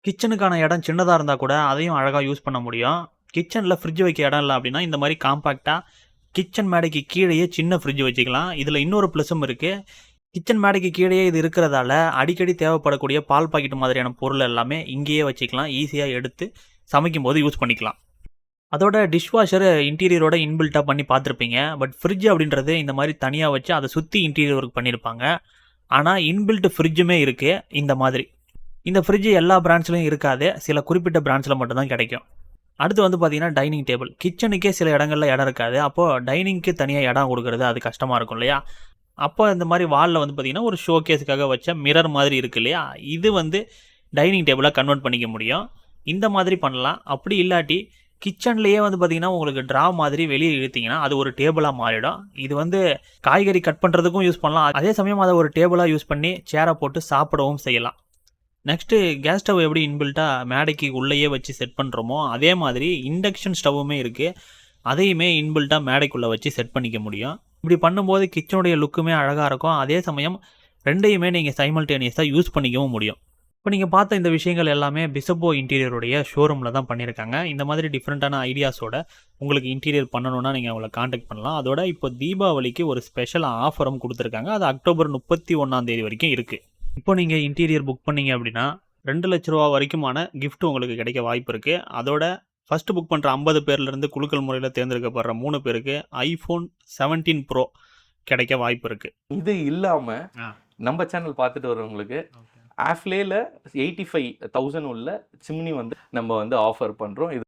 கிச்சனுக்கான இடம் சின்னதா இருந்தா கூட அதையும் அழகா யூஸ் பண்ண முடியும். கிச்சன்ல ஃப்ரிட்ஜ் வைக்க இடம் இல்ல அப்டின்னா, இந்த மாரி காம்பேக்ட்டா கிச்சன் மேடைக்கு கீழயே சின்ன ஃப்ரிட்ஜ் வச்சுக்கலாம். இதுல இன்னொரு ப்ளஸும் இருக்கு. கிச்சன் மேடைக்கு கீழயே இது இருக்கிறதால, அடிக்கடி தேவைப்படக்கூடிய பால் பாக்கெட் மாதிரியான பொருள் எல்லாமே இங்கேயே வச்சுக்கலாம். ஈஸியா எடுத்து சமைக்கும்போது யூஸ் பண்ணிக்கலாம். அதோட டிஷ்வாஷர் இன்டீரியரோட இன்பில்ட்டா பண்ணி பார்த்துருப்பீங்க. பட் ஃப்ரிட்ஜ் அப்படின்றது இந்த மாரி தனியா வச்சு அத சுத்தி இன்டீரியர் ஒர்க் பண்ணியிருப்பாங்க. ஆனா இன்பில்ட் ஃப்ரிட்ஜுமே இருக்கு இந்த மாதிரி. இந்த ஃப்ரிட்ஜ் எல்லா பிராண்ட்ஸ்லயும் இருக்காது. சில குறிப்பிட்ட பிராண்ட்ஸ்ல மட்டும் தான் கிடைக்கும். அடுத்து வந்து பார்த்தீங்கன்னா, டைனிங் டேபிள். கிச்சனுக்கே சில இடங்கள்ல இடம் இருக்காது. அப்போ டைனிங்க்கு தனியா இடம் குடுக்குறது அது கஷ்டமா இருக்கும் இல்லையா? அப்போ இந்த மாரி வால்ல வந்து பார்த்தீங்கன்னா, ஒரு ஷோகேஸ்க்காக வச்ச மிரர் மாதிரி இருக்கு இல்லையா? இது வந்து டைனிங் டேபிளா கன்வெர்ட் பண்ணிக்க முடியும். இந்த மாதிரி பண்ணலாம். அப்படி இல்லாட்டி கிச்சன்லேயே வந்து பார்த்தீங்கன்னா, உங்களுக்கு ட்ரா மாதிரி வெளிய இழுத்தீங்கன்னா, அது ஒரு டேபிளா மாறிடும். இது வந்து காய்கறி கட் பண்றதுக்கும் யூஸ் பண்ணலாம். அதே சமயம் அத ஒரு டேபிளா யூஸ் பண்ணி சேர போட்டு சாப்பிடவும் செய்யலாம். நெக்ஸ்ட்டு கேஸ் ஸ்டவ் எப்படி இன்பில்ட்டா மேடைக்கு உள்ளேயே வச்சு செட் பண்ணுறோமோ, அதே மாதிரி இண்டக்ஷன் ஸ்டவ்வுமே இருக்கு. அதையுமே இன்பில்ட்டா மேடைக்குள்ள வச்சு செட் பண்ணிக்க முடியும். இப்படி பண்ணும்போது கிச்சனுடைய லுக்குமே அழகா இருக்கும். அதே சமயம் 2யுமே நீங்க சைமல்டேனியஸா யூஸ் பண்ணிக்கவும் முடியும். இப்ப நீங்க பார்த்த இந்த விஷயங்கள் எல்லாமே பிசப்போ இன்டீரியருடைய ஷோரூம்ல தான் பண்ணியிருக்காங்க. இந்த மாதிரி டிஃபரெண்ட்டான ஐடியாஸோட உங்களுக்கு இன்டீரியர் பண்ணணும்னா நீங்க அவங்கள கான்டாக்ட் பண்ணலாம். அதோட இப்போ தீபாவளிக்கு ஒரு ஸ்பெஷல் ஆஃபரும் குடுத்துருக்காங்க. அது அக்டோபர் 31ஆம் தேதி வரைக்கும் இருக்கு. இப்போ நீங்க இன்டீரியர் புக் பண்ணீங்க அப்படின்னா, ரூ. 2,00,000 வரைக்குமான கிஃப்ட் உங்களுக்கு கிடைக்க வாய்ப்பு இருக்கு. அதோட ஃபர்ஸ்ட் புக் பண்ற 50 பேர்லேருந்து குலுக்கல் முறையில தேர்ந்தெடுக்கப்படுற 3 பேருக்கு iPhone 17 Pro கிடைக்க வாய்ப்பு இருக்கு. இது இல்லாம ஆ. நம்ம சேனல் பார்த்துட்டு வரவங்களுக்கு ஓகே. ஆஃப்லேல 85,000 உள்ள சிம்னி வந்து நம்ம வந்து ஆஃபர் பண்றோம். இது